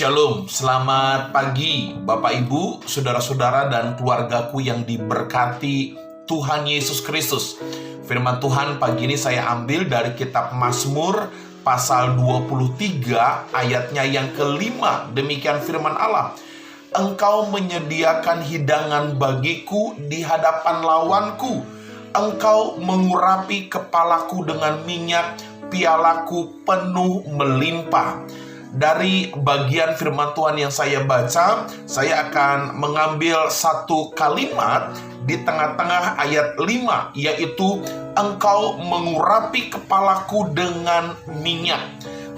Shalom, selamat pagi Bapak Ibu, saudara-saudara dan keluargaku yang diberkati Tuhan Yesus Kristus. Firman Tuhan pagi ini saya ambil dari kitab Mazmur pasal 23 ayatnya yang kelima. Demikian firman Allah. Engkau menyediakan hidangan bagiku di hadapan lawanku. Engkau mengurapi kepalaku dengan minyak, pialaku penuh melimpah. Dari bagian firman Tuhan yang saya baca, saya akan mengambil satu kalimat di tengah-tengah ayat 5, yaitu engkau mengurapi kepalaku dengan minyak.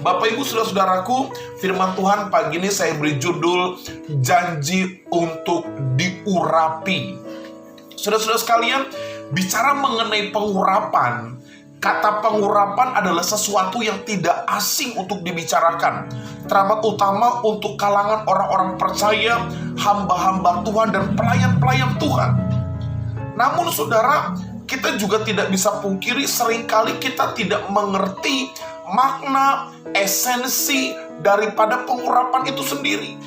Bapak Ibu saudara-saudaraku, firman Tuhan pagi ini saya beri judul janji untuk diurapi. Saudara-saudara sekalian, bicara mengenai pengurapan, kata pengurapan adalah sesuatu yang tidak asing untuk dibicarakan, teramat utama untuk kalangan orang-orang percaya, hamba-hamba Tuhan dan pelayan-pelayan Tuhan. Namun saudara, kita juga tidak bisa pungkiri seringkali kita tidak mengerti makna, esensi daripada pengurapan itu sendiri.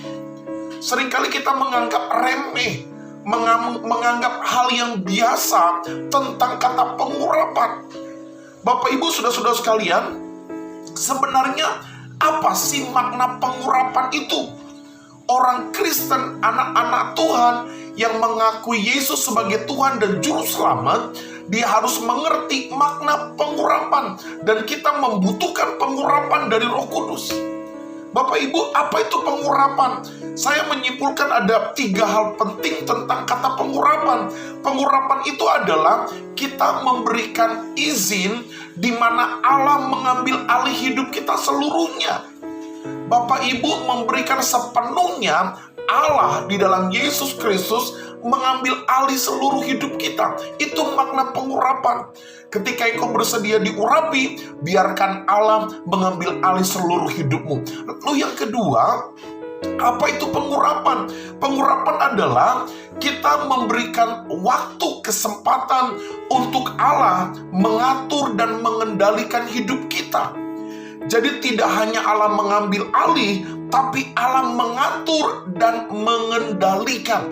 Seringkali kita menganggap remeh, menganggap hal yang biasa tentang kata pengurapan. Bapak Ibu saudara-saudara sekalian, sebenarnya apa sih makna pengurapan itu? Orang Kristen, anak-anak Tuhan yang mengakui Yesus sebagai Tuhan dan Juru Selamat, dia harus mengerti makna pengurapan. Dan kita membutuhkan pengurapan dari Roh Kudus. Bapak Ibu, apa itu pengurapan? Saya menyimpulkan ada 3 hal penting tentang kata pengurapan. Pengurapan itu adalah kita memberikan izin di mana Allah mengambil alih hidup kita seluruhnya. Bapak Ibu memberikan sepenuhnya Allah di dalam Yesus Kristus mengambil alih seluruh hidup kita. Itu makna pengurapan. Ketika engkau bersedia diurapi, biarkan Allah mengambil alih seluruh hidupmu. Lalu yang kedua, apa itu pengurapan? Pengurapan adalah kita memberikan waktu, kesempatan untuk Allah mengatur dan mengendalikan hidup kita. Jadi tidak hanya Allah mengambil alih, tapi Allah mengatur dan mengendalikan.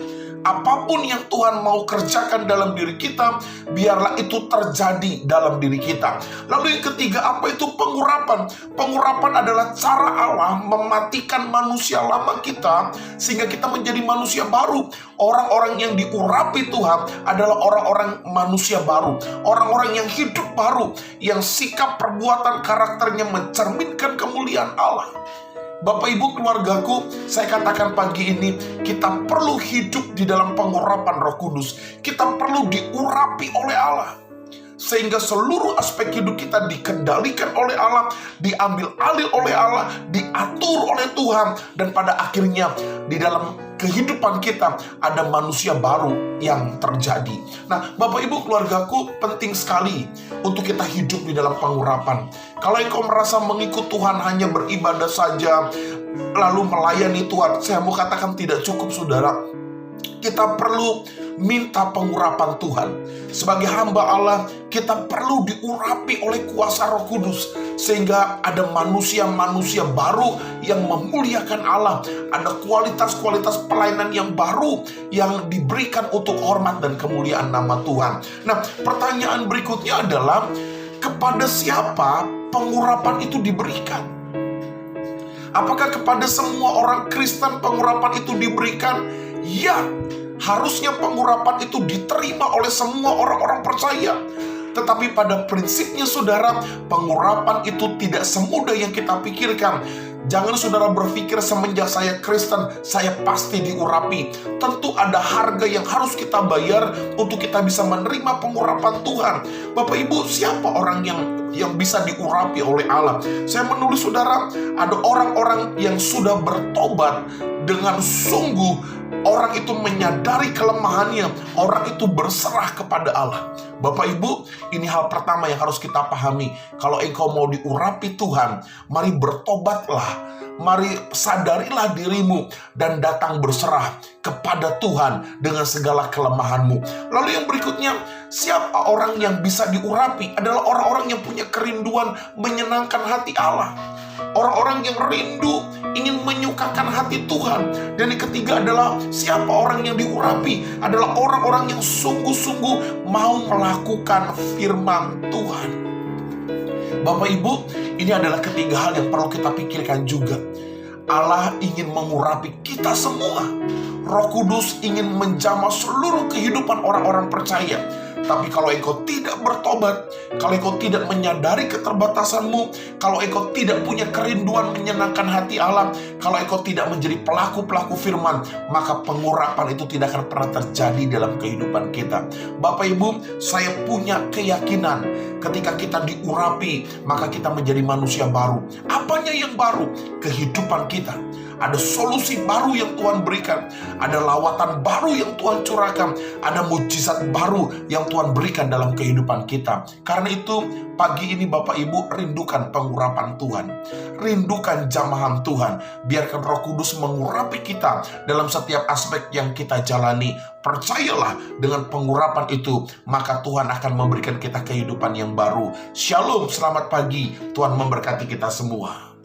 Apapun yang Tuhan mau kerjakan dalam diri kita, biarlah itu terjadi dalam diri kita. Lalu yang ketiga, apa itu pengurapan? Pengurapan adalah cara Allah mematikan manusia lama kita, sehingga kita menjadi manusia baru. Orang-orang yang diurapi Tuhan adalah orang-orang manusia baru. Orang-orang yang hidup baru, yang sikap perbuatan karakternya mencerminkan kemuliaan Allah. Bapak Ibu keluargaku, saya katakan pagi ini, kita perlu hidup di dalam pengurapan Roh Kudus. Kita perlu diurapi oleh Allah, sehingga seluruh aspek hidup kita dikendalikan oleh Allah, diambil alih oleh Allah, diatur oleh Tuhan. Dan pada akhirnya di dalam kehidupan kita ada manusia baru yang terjadi. Nah, Bapak Ibu keluargaku, penting sekali untuk kita hidup di dalam pengurapan. Kalau engkau merasa mengikut Tuhan hanya beribadah saja, lalu melayani Tuhan, saya mau katakan tidak cukup saudara. Kita perlu minta pengurapan Tuhan. Sebagai hamba Allah, kita perlu diurapi oleh kuasa Roh Kudus, sehingga ada manusia-manusia baru yang memuliakan Allah. Ada kualitas-kualitas pelayanan yang baru yang diberikan untuk hormat dan kemuliaan nama Tuhan. Nah, pertanyaan berikutnya adalah, kepada siapa pengurapan itu diberikan? Apakah kepada semua orang Kristen pengurapan itu diberikan? Ya, harusnya pengurapan itu diterima oleh semua orang-orang percaya. Tetapi pada prinsipnya saudara, pengurapan itu tidak semudah yang kita pikirkan. Jangan saudara berpikir semenjak saya Kristen, saya pasti diurapi. Tentu ada harga yang harus kita bayar untuk kita bisa menerima pengurapan Tuhan. Bapak Ibu, siapa orang yang bisa diurapi oleh Allah? Saya menulis saudara, ada orang-orang yang sudah bertobat dengan sungguh. Orang itu menyadari kelemahannya, orang itu berserah kepada Allah. Bapak Ibu, ini hal pertama yang harus kita pahami. Kalau engkau mau diurapi Tuhan, mari bertobatlah. Mari sadarilah dirimu dan datang berserah kepada Tuhan dengan segala kelemahanmu. Lalu yang berikutnya, siapa orang yang bisa diurapi? Adalah orang-orang yang punya kerinduan menyenangkan hati Allah. Orang-orang yang rindu ingin menyukakan hati Tuhan. Dan yang ketiga adalah siapa orang yang diurapi, adalah orang-orang yang sungguh-sungguh mau melakukan firman Tuhan. Bapak Ibu, ini adalah ketiga hal yang perlu kita pikirkan juga. Allah ingin mengurapi kita semua. Roh Kudus ingin menjamah seluruh kehidupan orang-orang percaya. Tapi kalau engkau tidak bertobat, kalau engkau tidak menyadari keterbatasanmu, kalau engkau tidak punya kerinduan menyenangkan hati Allah, kalau engkau tidak menjadi pelaku-pelaku firman, maka pengurapan itu tidak akan pernah terjadi dalam kehidupan kita. Bapak Ibu, saya punya keyakinan ketika kita diurapi, maka kita menjadi manusia baru. Apanya yang baru? Kehidupan kita. Ada solusi baru yang Tuhan berikan. Ada lawatan baru yang Tuhan curahkan. Ada mujizat baru yang Tuhan berikan dalam kehidupan kita. Karena itu pagi ini Bapak Ibu, rindukan pengurapan Tuhan. Rindukan jamahan Tuhan. Biarkan Roh Kudus mengurapi kita dalam setiap aspek yang kita jalani. Percayalah dengan pengurapan itu, maka Tuhan akan memberikan kita kehidupan yang baru. Shalom, selamat pagi. Tuhan memberkati kita semua.